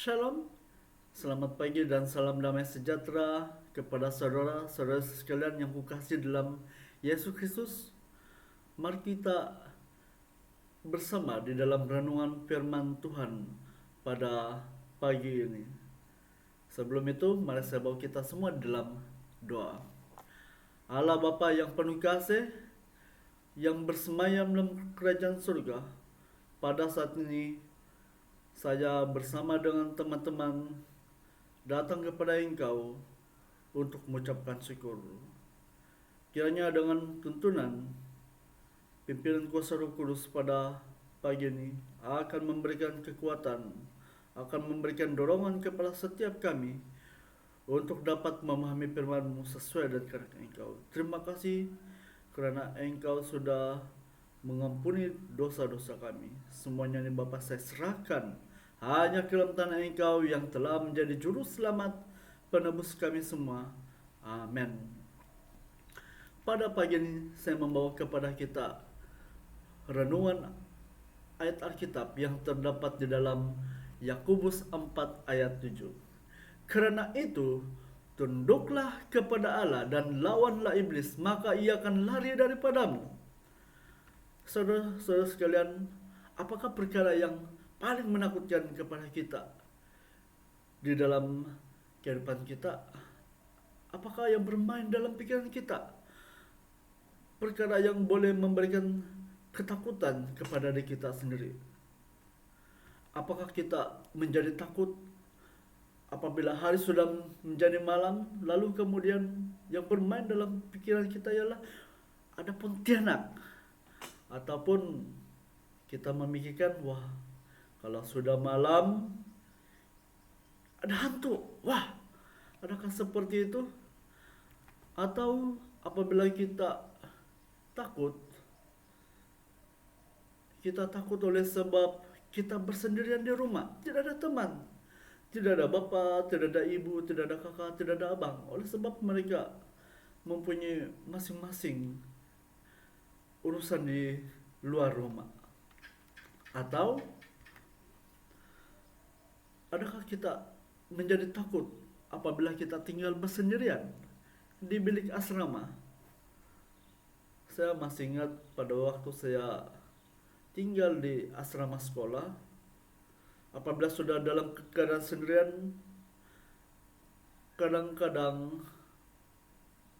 Shalom, selamat pagi dan salam damai sejahtera kepada saudara-saudara sekalian yang kukasihi dalam Yesus Kristus. Mari kita bersama di dalam renungan firman Tuhan pada pagi ini. Sebelum itu, mari saya bawa kita semua dalam doa. Allah Bapa yang penuh kasih, yang bersemayam dalam kerajaan surga, pada saat ini saya bersama dengan teman-teman datang kepada Engkau untuk mengucapkan syukur. Kiranya dengan tuntunan pimpinan kuasa Roh Kudus pada pagi ini akan memberikan kekuatan, akan memberikan dorongan kepada setiap kami untuk dapat memahami firman-Mu sesuai dengan kehendak Engkau. Terima kasih kerana Engkau sudah mengampuni dosa-dosa kami. Semuanya ini Bapa saya serahkan hanya ke dalam tangan Engkau yang telah menjadi juru selamat penebus kami semua. Amin. Pada pagi ini saya membawa kepada kita renungan ayat Alkitab yang terdapat di dalam Yakobus 4 ayat 7. Karena itu, tunduklah kepada Allah dan lawanlah iblis, maka ia akan lari daripadamu. Saudara-saudara sekalian, apakah perkara yang paling menakutkan kepada kita di dalam kehidupan kita? Apakah yang bermain dalam pikiran kita? Perkara yang boleh memberikan ketakutan kepada diri kita sendiri. Apakah kita menjadi takut apabila hari sudah menjadi malam, lalu kemudian yang bermain dalam pikiran kita ialah ada pontianak, ataupun kita memikirkan, wah, kalau sudah malam ada hantu, wah, adakah seperti itu? Atau apabila kita takut oleh sebab kita bersendirian di rumah, tidak ada teman, tidak ada bapa, tidak ada ibu, tidak ada kakak, tidak ada abang, oleh sebab mereka mempunyai masing-masing urusan di luar rumah. Atau adakah kita menjadi takut apabila kita tinggal bersendirian di bilik asrama? Saya masih ingat pada waktu saya tinggal di asrama sekolah, apabila sudah dalam keadaan sendirian, kadang-kadang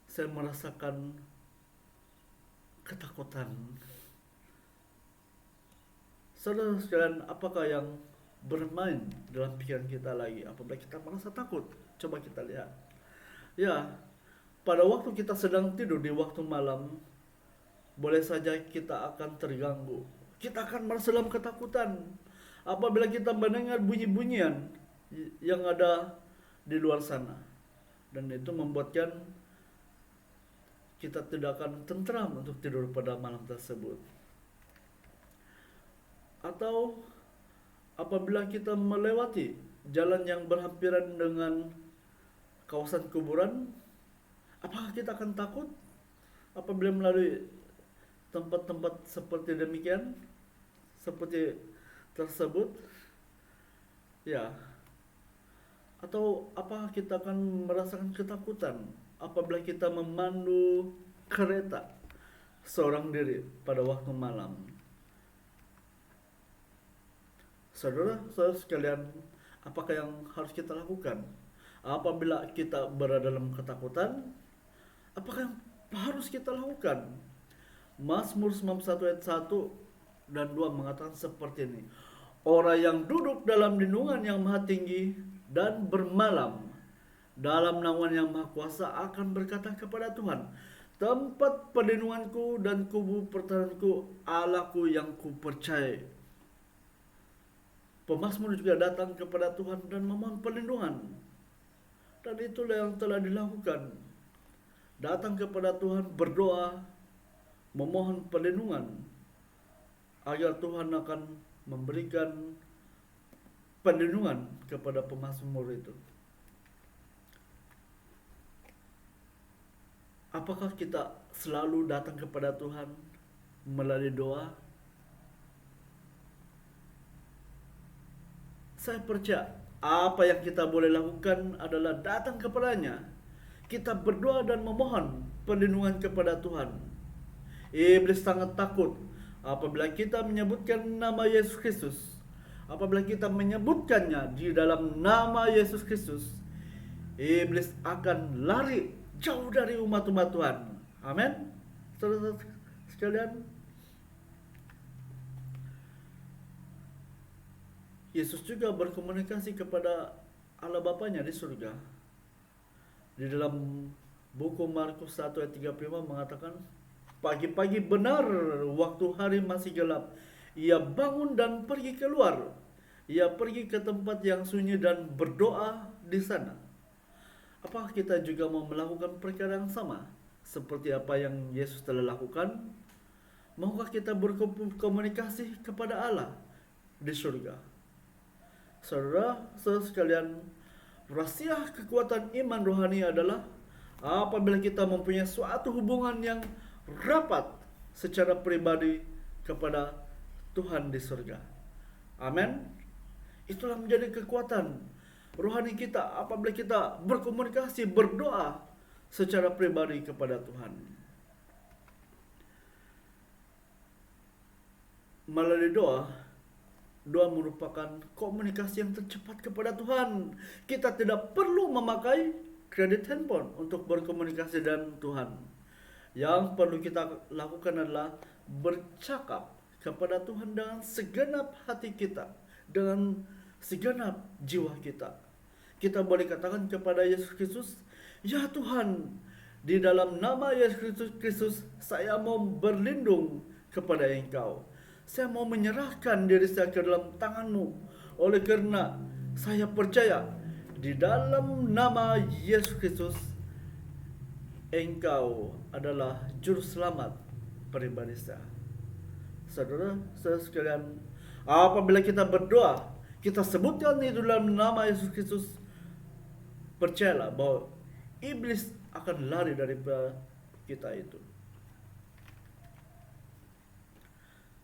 saya merasakan ketakutan. Saudara sekalian, apakah yang bermain dalam pikiran kita lagi apabila kita merasa takut? Coba kita lihat. Ya, pada waktu kita sedang tidur di waktu malam, boleh saja kita akan terganggu. Kita akan merasa dalam ketakutan apabila kita mendengar bunyi-bunyian yang ada di luar sana. Dan itu membuatkan kita tidak akan tentram untuk tidur pada malam tersebut. Atau apabila kita melewati jalan yang berhampiran dengan kawasan kuburan, apakah kita akan takut apabila melalui tempat-tempat seperti demikian, seperti tersebut? Ya. Atau apakah kita akan merasakan ketakutan apabila kita memandu kereta seorang diri pada waktu malam? Saudara-saudara sekalian, apakah yang harus kita lakukan apabila kita berada dalam ketakutan? Apakah yang harus kita lakukan? Mazmur 91 ayat 1 dan 2 mengatakan seperti ini. Orang yang duduk dalam lindungan yang maha tinggi dan bermalam dalam naungan yang maha kuasa akan berkata kepada Tuhan, tempat perlindunganku dan kubu pertahananku, Allahku yang kupercayai. Pemazmur juga datang kepada Tuhan dan memohon perlindungan. Dan itulah yang telah dilakukan. Datang kepada Tuhan, berdoa, memohon perlindungan, agar Tuhan akan memberikan perlindungan kepada pemazmur itu. Apakah kita selalu datang kepada Tuhan melalui doa? Saya percaya Apa yang kita boleh lakukan adalah datang kepadanya. Kita berdoa dan memohon perlindungan kepada Tuhan. Iblis sangat takut apabila kita menyebutkan nama Yesus Kristus. Apabila kita menyebutkannya di dalam nama Yesus Kristus, iblis akan lari jauh dari umat-umat Tuhan. Amin. Saudara sekalian, Yesus juga berkomunikasi kepada Allah Bapanya di surga. Di dalam buku Markus 1 ayat 35 mengatakan, pagi-pagi benar waktu hari masih gelap, ia bangun dan pergi keluar. Ia pergi ke tempat yang sunyi dan berdoa di sana. Apakah kita juga mau melakukan perkara yang sama seperti apa yang Yesus telah lakukan? Maukah kita berkomunikasi kepada Allah di surga? Saudara sekalian, rahasia kekuatan iman rohani adalah apabila kita mempunyai suatu hubungan yang rapat secara pribadi kepada Tuhan di surga. Amin. Itulah menjadi kekuatan rohani kita apabila kita berkomunikasi, berdoa secara pribadi kepada Tuhan. Melalui doa merupakan komunikasi yang tercepat kepada Tuhan. Kita tidak perlu memakai kredit handphone untuk berkomunikasi dengan Tuhan. Yang perlu kita lakukan adalah bercakap kepada Tuhan dengan segenap hati kita, dengan segenap jiwa kita. Kita boleh katakan kepada Yesus Kristus, "Ya Tuhan, di dalam nama Yesus Kristus, saya mau berlindung kepada Engkau. Saya mau menyerahkan diri saya ke dalam tangan-Mu. Oleh karena saya percaya di dalam nama Yesus Kristus, Engkau adalah juru selamat pribadi saya." Saudara sekalian, apabila kita berdoa, kita sebutkan itu dalam nama Yesus Kristus, percayalah bahwa iblis akan lari daripada kita itu.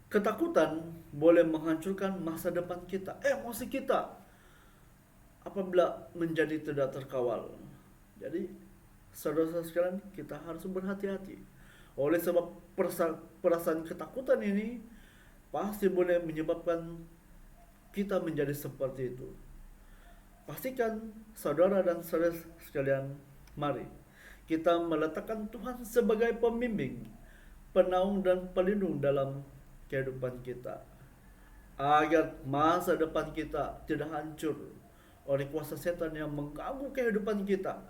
Ketakutan boleh menghancurkan masa depan kita, emosi kita, apabila menjadi tidak terkawal. Jadi, saudara-saudara sekalian, kita harus berhati-hati. Oleh sebab perasaan ketakutan ini pasti boleh menyebabkan kita menjadi seperti itu. Pastikan saudara dan saudara sekalian, mari kita meletakkan Tuhan sebagai pembimbing, penaung dan pelindung dalam kehidupan kita, agar masa depan kita tidak hancur oleh kuasa setan yang mengganggu kehidupan kita.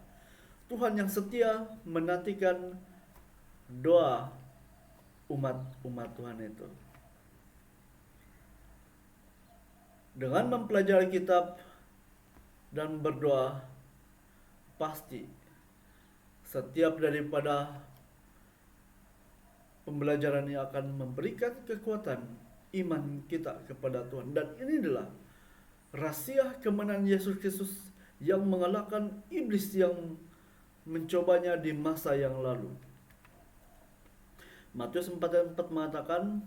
Tuhan yang setia menantikan doa umat Tuhan itu. Dengan mempelajari kitab dan berdoa, pasti setiap daripada pembelajaran ini akan memberikan kekuatan iman kita kepada Tuhan. Dan ini adalah rahasia kemenangan Yesus Kristus yang mengalahkan iblis yang mencobanya di masa yang lalu. Matius 4:4 mengatakan,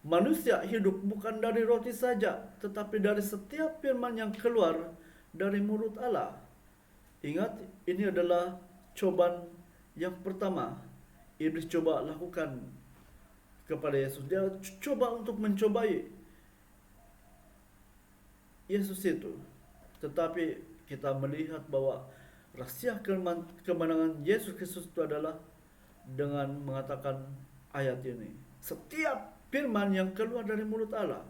manusia hidup bukan dari roti saja, tetapi dari setiap firman yang keluar dari mulut Allah. Ingat, ini adalah cobaan yang pertama iblis coba lakukan kepada Yesus. Dia coba untuk mencobai Yesus itu. Tetapi kita melihat bahwa rahasia kemenangan Yesus Kristus itu adalah dengan mengatakan ayat ini. Setiap firman yang keluar dari mulut Allah.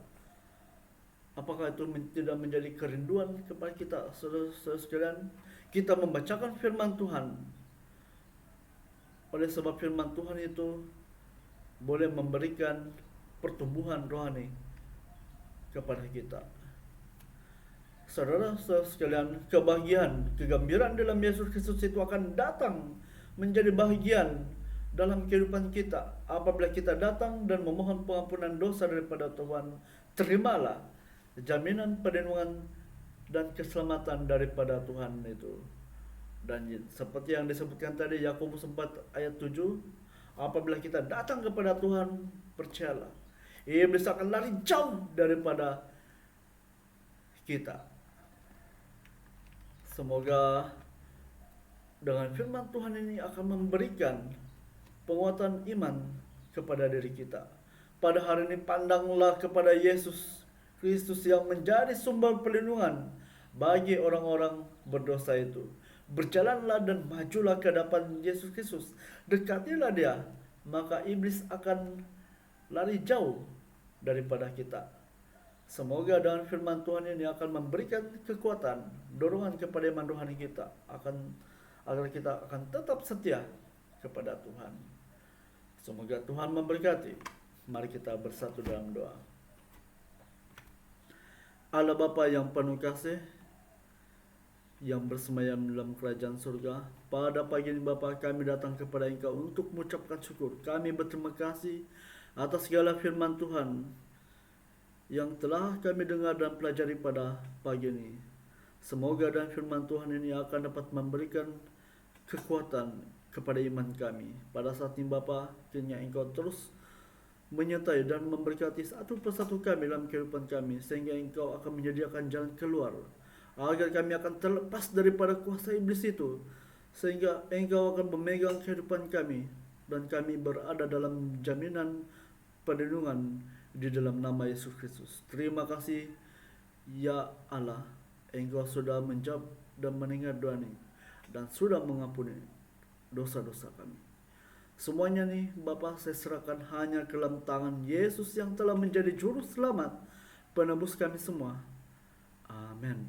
Apakah itu tidak menjadi kerinduan kepada kita, saudara sekalian? Kita membacakan firman Tuhan. Oleh sebab firman Tuhan itu boleh memberikan pertumbuhan rohani kepada kita. Saudara sekalian, kebahagiaan, kegembiraan dalam Yesus Kristus itu akan datang menjadi bahagian dalam kehidupan kita apabila kita datang dan memohon pengampunan dosa daripada Tuhan. Terimalah jaminan perlindungan dan keselamatan daripada Tuhan itu. Dan seperti yang disebutkan tadi, Yakobus 4 ayat 7, apabila kita datang kepada Tuhan, percayalah, iblis akan lari jauh daripada kita. Semoga dengan firman Tuhan ini akan memberikan penguatan iman kepada diri kita. Pada hari ini pandanglah kepada Yesus Kristus yang menjadi sumber perlindungan bagi orang-orang berdosa itu. Berjalanlah dan majulah ke hadapan Yesus Kristus. Dekatilah dia, maka iblis akan lari jauh daripada kita. Semoga dengan firman Tuhan ini akan memberikan kekuatan, dorongan kepada iman rohani kita, agar kita akan tetap setia kepada Tuhan. Semoga Tuhan memberkati. Mari kita bersatu dalam doa. Allah Bapa yang penuh kasih, yang bersemayam dalam kerajaan surga, pada pagi ini Bapa, kami datang kepada Engkau untuk mengucapkan syukur. Kami berterima kasih atas segala firman Tuhan yang telah kami dengar dan pelajari pada pagi ini. Semoga dan firman Tuhan ini akan dapat memberikan kekuatan kepada iman kami. Pada saat ini Bapa, kiranya Engkau terus menyertai dan memberkati satu persatu kami dalam kehidupan kami, sehingga Engkau akan menyediakan jalan keluar, agar kami akan terlepas daripada kuasa iblis itu, sehingga Engkau akan memegang kehidupan kami, dan kami berada dalam jaminan perlindungan di dalam nama Yesus Kristus. Terima kasih ya Allah, Engkau sudah menjawab dan mendengar doa ini, dan sudah mengampuni dosa-dosa kami. Semuanya nih Bapa, saya serahkan hanya ke dalam tangan Yesus yang telah menjadi juru selamat, penebus kami semua. Amin.